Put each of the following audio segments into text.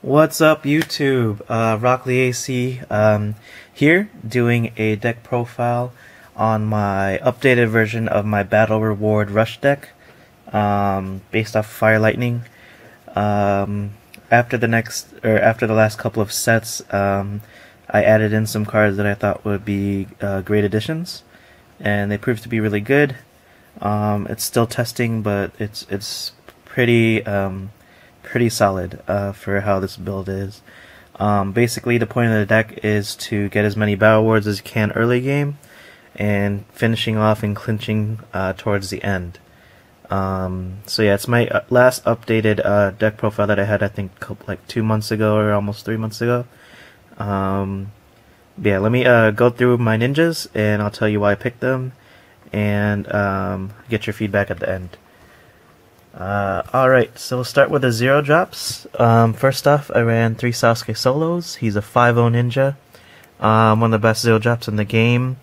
What's up, YouTube? Rockley AC here, doing a deck profile on my updated version of my Battle Reward Rush deck, based off Fire Lightning. After the last couple of sets, I added in some cards that I thought would be great additions, and they proved to be really good. It's still testing, but it's pretty solid for how this build is. Basically, the point of the deck is to get as many Battle Rewards as you can early game, and finishing off and clinching towards the end. So yeah, it's my last updated deck profile that I had, I think, like 2 months ago or almost 3 months ago. Yeah, let me go through my ninjas, and I'll tell you why I picked them, and get your feedback at the end. Alright, so we'll start with the 0 drops. First off, I ran 3 Sasuke solos. He's a 5-0 ninja. One of the best 0 drops in the game.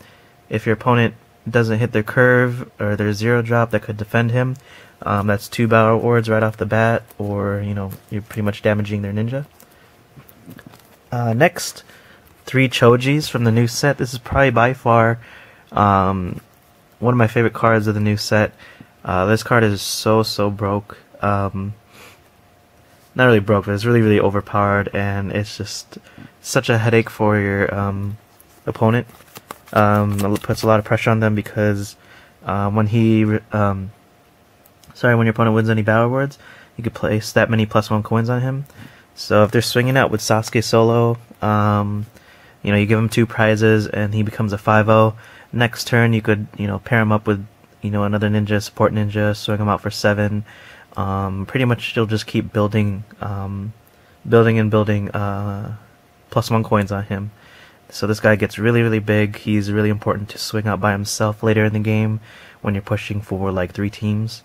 If your opponent doesn't hit their curve or their 0 drop that could defend him, that's 2 Battle Rewards right off the bat, or, you know, you're pretty much damaging their ninja. Next, 3 Chojis from the new set. This is probably by far one of my favorite cards of the new set. This card is so broke. Not really broke, but it's really overpowered, and it's just such a headache for your opponent. It puts a lot of pressure on them because when your opponent wins any Battle Rewards, you could place that many +1 coins on him. So if they're swinging out with Sasuke solo, you know, you give him 2 prizes and he becomes a 5-0. Next turn, you could, you know, pair him up with, you know, another ninja, support ninja, swing him out for 7. Pretty much you'll just keep building +1 coins on him. So this guy gets really big. He's really important to swing out by himself later in the game when you're pushing for like 3 teams.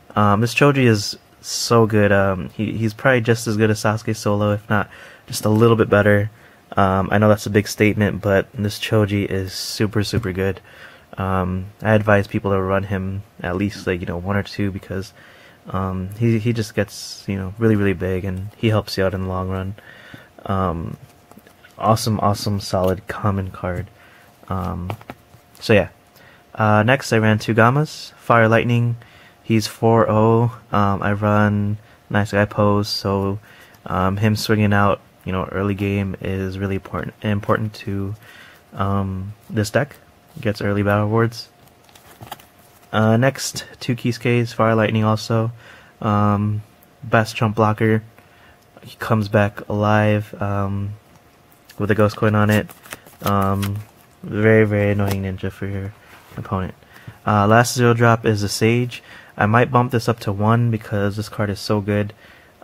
This Choji is so good. He's probably just as good as Sasuke solo, if not just a little bit better. I know that's a big statement, but this Choji is super good. I advise people to run him at least, like, you know, 1 or 2, because he just gets, you know, really big, and he helps you out in the long run. Awesome solid common card. So yeah. Next I ran 2 Gammas. Fire Lightning. He's 4-0. I run Nice Guy Pose, so him swinging out, you know, early game is really important to this deck. Gets early Battle Rewards. Next, 2 Kisuke's, Fire Lightning also. Best jump blocker. He comes back alive with a ghost coin on it. Very annoying ninja for your opponent. Last 0 drop is a Sage. I might bump this up to 1 because this card is so good,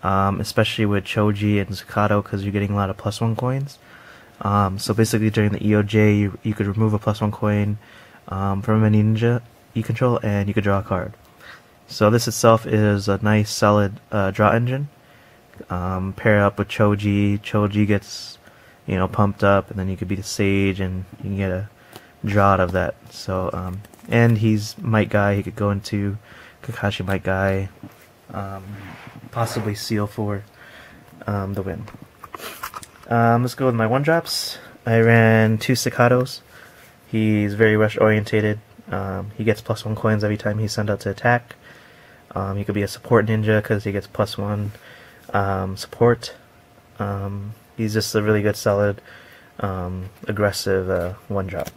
especially with Choji and Zukato, because you're getting a lot of +1 coins. So basically during the EOJ, you could remove a +1 coin from any ninja you control, and you could draw a card. So this itself is a nice solid draw engine. Pair up with Choji. Choji gets, you know, pumped up, and then you could be the Sage, and you can get a draw out of that. So and he's Might Guy. He could go into Kakashi Might Guy, possibly seal for the win. Let's go with my 1 drops. I ran 2 Staccatos. He's very rush orientated. He gets +1 coins every time he's sent out to attack. He could be a support ninja because he gets +1 support. He's just a really good, solid, aggressive 1 drop.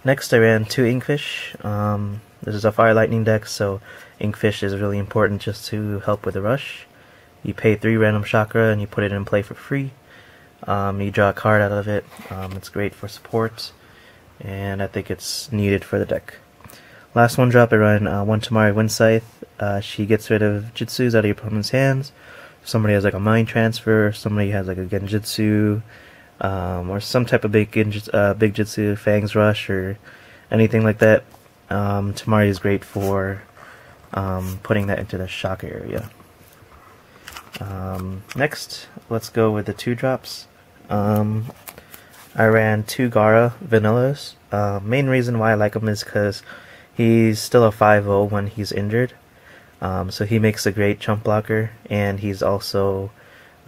Next I ran 2 Inkfish. This is a Fire Lightning deck, so Inkfish is really important just to help with the rush. You pay 3 random chakra and you put it in play for free. You draw a card out of it. It's great for support, and I think it's needed for the deck. Last 1 drop, I run 1 Tamari Wind Scythe. She gets rid of jutsus out of your opponent's hands. If somebody has like a mind transfer, somebody has like a genjutsu, or some type of big jutsu, Fang's Rush, or anything like that. Tamari is great for putting that into the shock area. Next, let's go with the 2 drops. I ran 2 Gaara Vanillas. Main reason why I like him is because he's still a 5-0 when he's injured. So he makes a great chump blocker, and he's also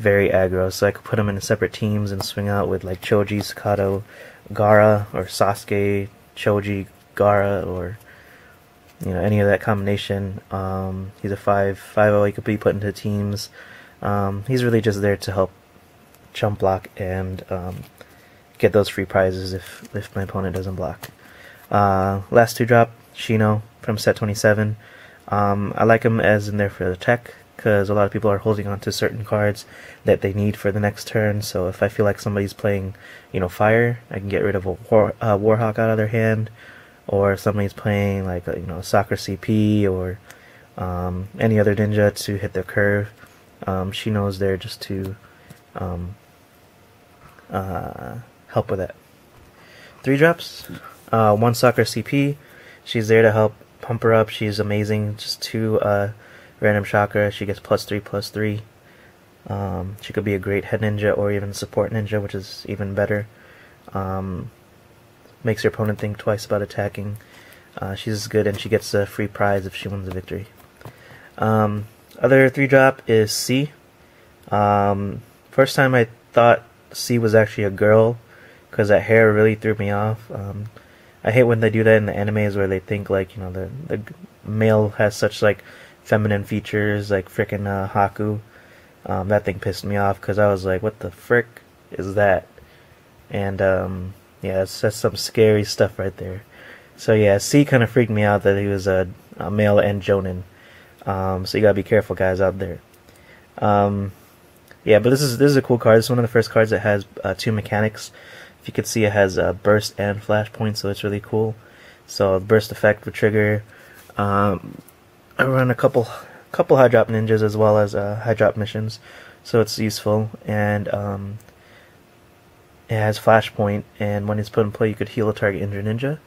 very aggro. So I could put them in separate teams and swing out with like Choji, Sakato, Gaara, or Sasuke, Choji, Gaara, or any of that combination. He's a 5/0. He could be put into teams. He's really just there to help jump block and get those free prizes if my opponent doesn't block. Last 2-drop, Shino from set 27. I like him as in there for the tech, because a lot of people are holding on to certain cards that they need for the next turn. So if I feel like somebody's playing, fire, I can get rid of a Warhawk out of their hand, or if somebody's playing like a soccer CP or any other ninja to hit their curve. Shino's there just to help with that. 3 drops, 1 soccer CP. She's there to help pump her up. She's amazing. Just 2 random chakra. She gets +3/+3. She could be a great head ninja or even support ninja, which is even better. Makes your opponent think twice about attacking. She's good, and she gets a free prize if she wins the victory. Other 3-drop is C. First time I thought C was actually a girl, because that hair really threw me off. I hate when they do that in the animes, where they think like the male has such like feminine features, like frickin' Haku. That thing pissed me off, because I was like, what the frick is that? And yeah, that's some scary stuff right there. So yeah, C kind of freaked me out that he was a male and jonin. So you gotta be careful, guys, out there. Yeah, but this is a cool card. This is one of the first cards that has 2 mechanics. If you can see, it has burst and flashpoint, so it's really cool. So burst effect would trigger. I run a couple high drop ninjas as well as high drop missions, so it's useful. And it has flashpoint, and when it's put in play, you could heal a target injured ninja.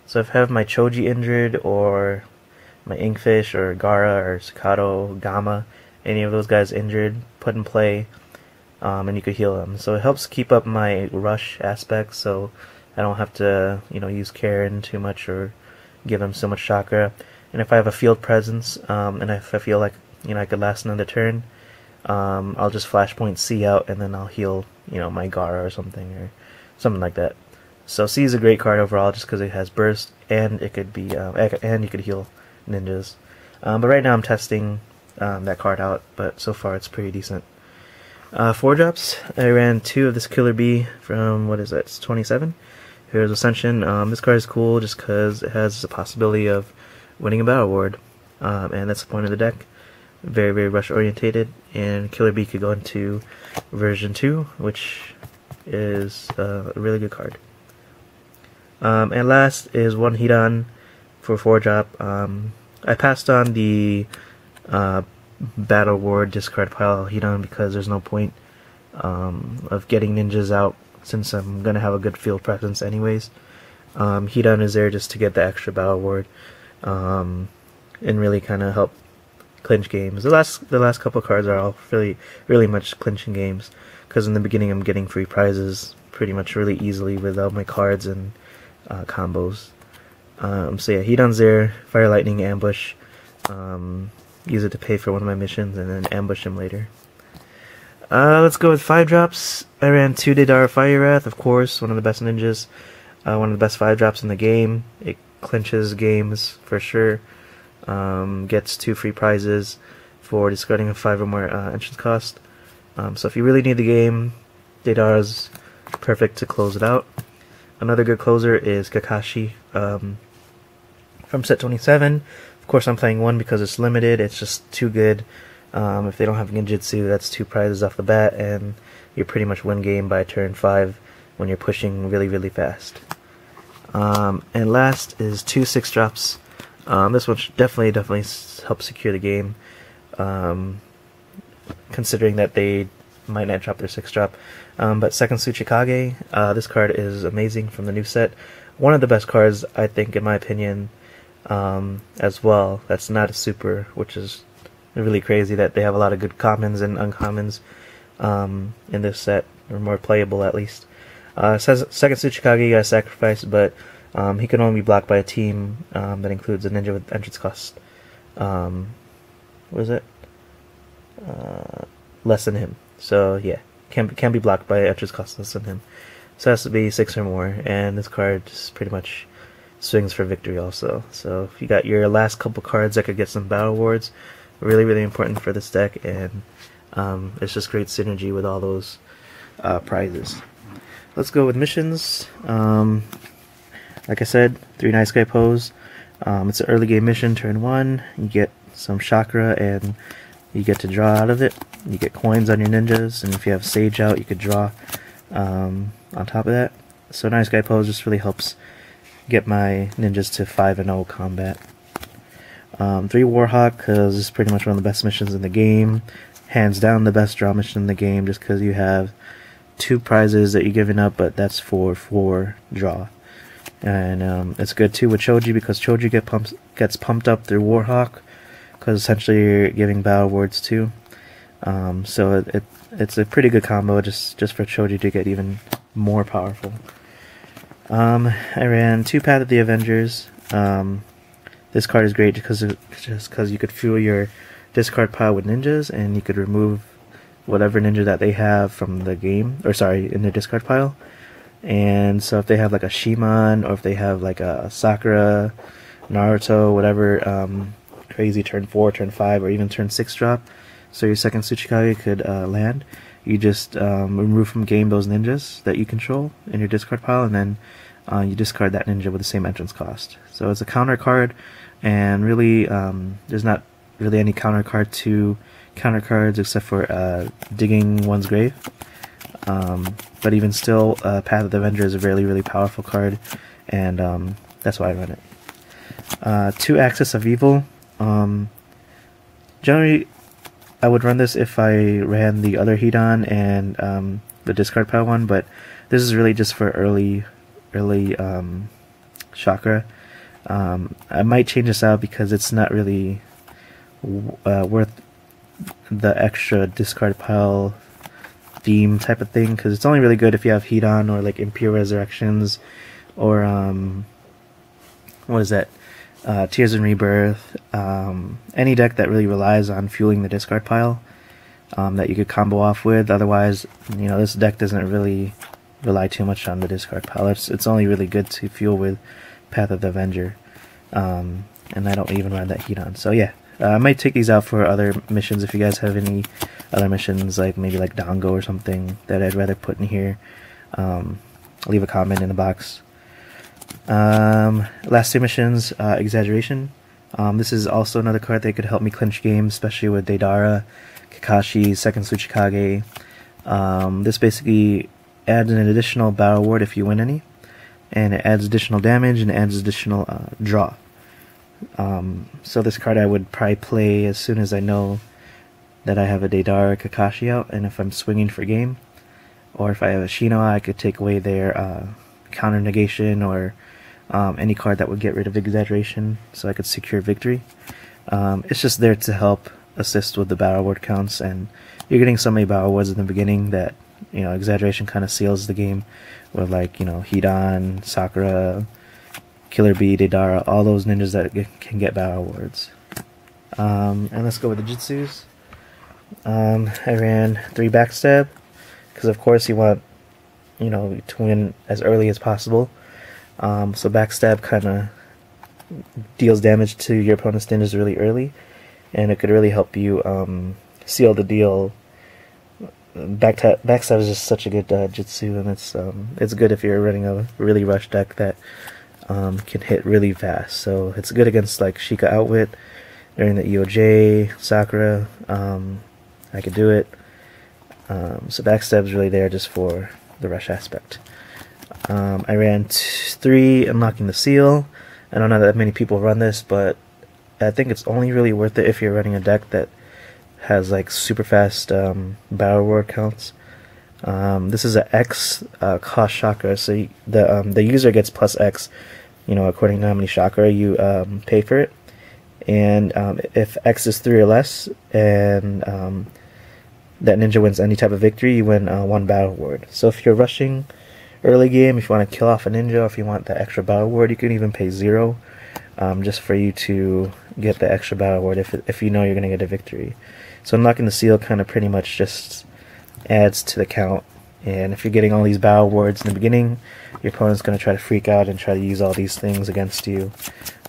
So if I have my Choji injured, or my Inkfish, or Gaara, or Sakato, Gamma, any of those guys injured, put in play, and you could heal them. So it helps keep up my rush aspect, so I don't have to use Karen too much or give them so much chakra. And if I have a field presence, and if I feel like I could last another turn, I'll just flashpoint C out, and then I'll heal my Gaara or something like that. So C is a great card overall, just because it has burst, and it could be and you could heal ninjas. But right now I'm testing that card out, but so far it's pretty decent. 4 drops, I ran 2 of this Killer Bee from, what is that, it's 27. Here's Ascension. This card is cool just because it has the possibility of winning a battle award, and that's the point of the deck. Very, very rush orientated, and Killer Bee could go into version 2, which is a really good card. And last is 1 Hidan for 4 drop. I passed on the battle award discard pile Hidan because there's no point of getting ninjas out, since I'm gonna have a good field presence anyways. Hidan is there just to get the extra battle award, and really kind of help clinch games. The last couple cards are all really much clinching games, because in the beginning I'm getting free prizes pretty much really easily with all my cards and combos. So yeah, Hidan's there. Fire, Lightning, Ambush. Use it to pay for one of my missions, and then ambush him later. Let's go with 5 drops. I ran 2 Deidara Fire Wrath, of course, one of the best ninjas. One of the best 5 drops in the game. It clinches games for sure. Gets 2 free prizes for discarding a 5 or more entrance cost. So if you really need the game, Deidara's perfect to close it out. Another good closer is Kakashi from set 27. Of course, I'm playing 1 because it's limited. It's just too good. If they don't have Genjutsu, that's 2 prizes off the bat, and you pretty much win game by turn 5 when you're pushing really, really fast. And last is 2 6 drops. This one should definitely help secure the game, considering that they might not drop their 6 drop. But Second Tsuchikage, this card is amazing from the new set. One of the best cards, I think, in my opinion, as well. That's not a super, which is really crazy that they have a lot of good commons and uncommons in this set, or more playable at least. It says Second Tsuchikage, you gotta sacrifice, but he can only be blocked by a team that includes a ninja with entrance cost. What is it? Less than him. So yeah, can't be blocked by entries cost less than him. So it has to be 6 or more, and this card just pretty much swings for victory also. So if you got your last couple cards that could get some battle awards, really important for this deck, and it's just great synergy with all those prizes. Let's go with missions. Like I said, 3 Nice Guy pose. It's an early game mission, turn 1. You get some chakra and you get to draw out of it. You get coins on your ninjas, and if you have Sage out, you could draw on top of that. So Nice Guy pose just really helps get my ninjas to 5-0 combat. 3 Warhawk, because it's pretty much one of the best missions in the game. Hands down the best draw mission in the game, just because you have 2 prizes that you're giving up, but that's for 4 draw. And it's good too with Choji, because Choji gets pumped up through Warhawk, because essentially you're giving battle awards too. So it's a pretty good combo just for Choji to get even more powerful. I ran 2 Path of the Avengers. This card is great just because you could fuel your discard pile with ninjas, and you could remove whatever ninja that they have from the game, or sorry, in their discard pile. And so if they have like a Shimon, or if they have like a Sakura, Naruto, whatever, crazy turn 4, turn 5, or even turn 6 drop, so your second Tsuchikage could land, you just remove from game those ninjas that you control in your discard pile, and then you discard that ninja with the same entrance cost. So it's a counter card, and really there's not really any counter card to counter cards except for digging one's grave. But even still, Path of the Avenger is a really powerful card, and that's why I run it. 2 Axis of Evil. Generally, I would run this if I ran the other Hedon and the discard pile one, but this is really just for early chakra. I might change this out because it's not really worth the extra discard pile theme type of thing, because it's only really good if you have Hedon or like Impure Resurrections, or what is that? Tears in Rebirth, any deck that really relies on fueling the discard pile that you could combo off with. Otherwise, you know, this deck doesn't really rely too much on the discard pile. It's only really good to fuel with Path of the Avenger, and I don't even run that Hedon. So yeah, I might take these out for other missions. If you guys have any other missions, like maybe like Dango or something that I'd rather put in here, leave a comment in the box. Last 2 missions, Exaggeration. This is also another card that could help me clinch games, especially with Deidara, Kakashi, second Tsuchikage. This basically adds an additional battle award if you win any, and it adds additional damage and adds additional draw. So this card I would probably play as soon as I know that I have a Deidara Kakashi out, and if I'm swinging for game, or if I have a Shino, I could take away their counter negation, or any card that would get rid of Exaggeration, so I could secure victory. It's just there to help assist with the battle award counts, and you're getting so many battle awards in the beginning that, you know, Exaggeration kind of seals the game with, like, you know, Hedon, Sakura, Killer Bee, Deidara, all those ninjas that can get battle awards. And let's go with the Jutsus. I ran 3 Backstab, because of course you want, you know, to win as early as possible. So Backstab kind of deals damage to your opponent's ninjas really early, and it could really help you seal the deal. Backstab is just such a good jutsu, and it's good if you're running a really rush deck that can hit really fast. So it's good against like Sheikah Outwit during the EOJ, Sakura. I could do it. So Backstab is really there just for the rush aspect. I ran 3 Unlocking the Seal. I don't know that many people run this, but I think it's only really worth it if you're running a deck that has like super fast battle award counts. This is an X cost chakra, so the user gets plus X, you know, according to how many chakra you pay for it. And if X is 3 or less, and that ninja wins any type of victory, you win 1 battle award. So if you're rushing early game, if you want to kill off a ninja, or if you want that extra battle award, you can even pay 0 just for you to get the extra battle award if you know you're going to get a victory. So Unlocking the Seal kind of pretty much just adds to the count. And if you're getting all these battle words in the beginning, your opponent's going to try to freak out and try to use all these things against you.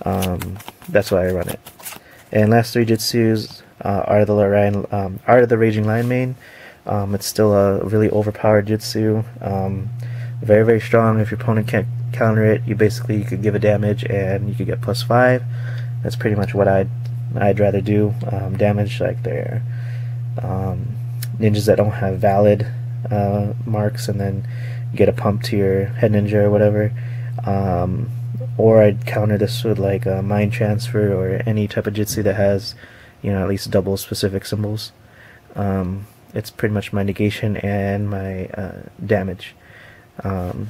That's why I run it. And last 3 jutsus, Art of the Raging Lion Mane. It's still a really overpowered jutsu. Very, very strong. If your opponent can't counter it, you could give a damage and you could get +5. That's pretty much what I'd rather do. Damage like they're ninjas that don't have valid marks, and then get a pump to your head ninja or whatever. Or I'd counter this with like a mind transfer or any type of jutsu that has, at least double specific symbols. It's pretty much my negation and my damage. The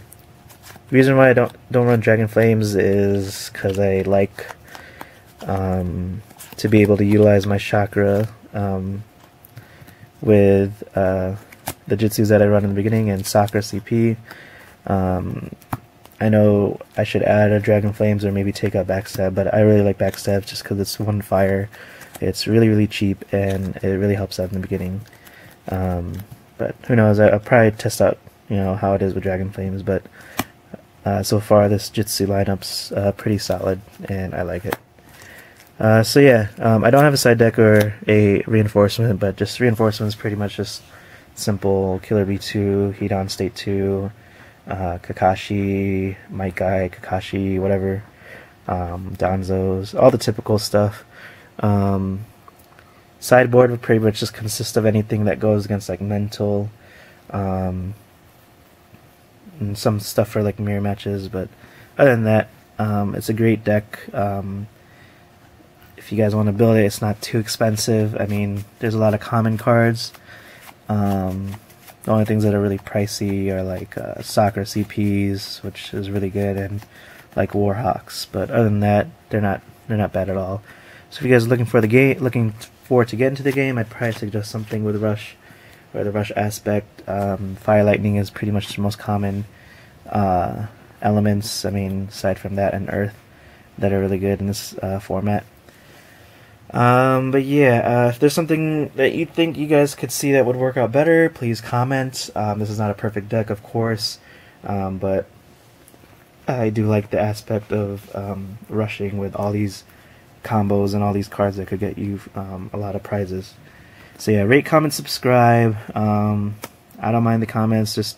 reason why I don't run Dragon Flames is because I like to be able to utilize my chakra with the jutsus that I run in the beginning and Sakura CP. I know I should add a Dragon Flames or maybe take out Backstab, but I really like Backstab just because it's 1 fire. It's really, really cheap and it really helps out in the beginning. But who knows, I'll probably test out how it is with Dragon Flames, but so far this jutsu lineup's pretty solid and I like it. So yeah, I don't have a side deck or a reinforcement, but just reinforcement is pretty much just simple Killer B2, Heat On State 2, Kakashi, Might Guy, Kakashi, whatever, Danzos, all the typical stuff. Sideboard would pretty much just consist of anything that goes against like mental, and some stuff for like mirror matches, but other than that, it's a great deck. If you guys want to build it, it's not too expensive. I mean, there's a lot of common cards. The only things that are really pricey are like Sakura CPs, which is really good, and like Warhawks. But other than that, they're not bad at all. So if you guys are looking forward to get into the game, I'd probably suggest something with Rush or the Rush aspect. Fire Lightning is pretty much the most common elements. I mean, aside from that and Earth, that are really good in this format. But yeah, if there's something that you think you guys could see that would work out better, please comment. This is not a perfect deck, of course, but I do like the aspect of rushing with all these combos and all these cards that could get you a lot of prizes. So yeah, rate, comment, subscribe. I don't mind the comments, just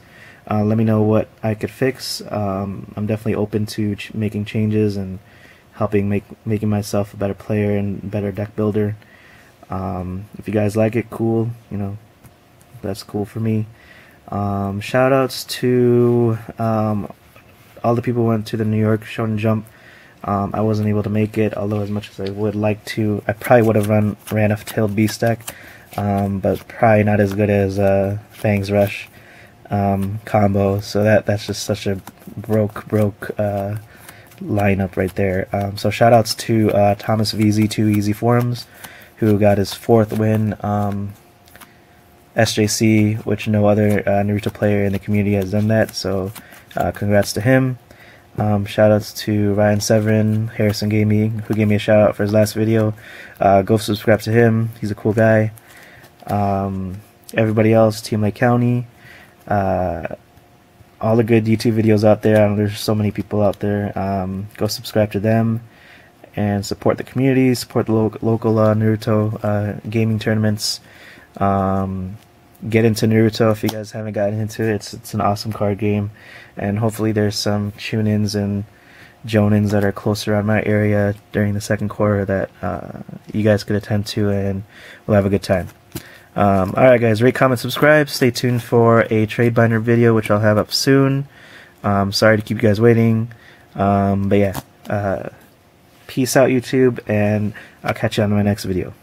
let me know what I could fix. I'm definitely open to making changes and helping making myself a better player and better deck builder. If you guys like it, cool. That's cool for me. Shout outs to all the people who went to the New York Shonen Jump. I wasn't able to make it, although as much as I would like to, I probably would have ran a Tailed Beast deck, but probably not as good as Fang's Rush combo. So that's just such a broke lineup right there. So shout outs to Thomas VZ2 Easy Forums, who got his 4th win, SJC, which no other Naruto player in the community has done that, so congrats to him. Shout outs to Ryan Severin, Harrison Gaming, who gave me a shout out for his last video. Go subscribe to him, he's a cool guy. Everybody else, Team Lake County, all the good YouTube videos out there. I know there's so many people out there. Go subscribe to them and support the community, support the local Naruto gaming tournaments. Get into Naruto if you guys haven't gotten into it. It's an awesome card game, and hopefully there's some Chunins and Jonins that are closer around my area during the 2nd quarter that you guys could attend to, and we'll have a good time. Alright guys, rate, comment, subscribe. Stay tuned for a trade binder video, which I'll have up soon. Sorry to keep you guys waiting. But yeah, peace out YouTube, and I'll catch you on my next video.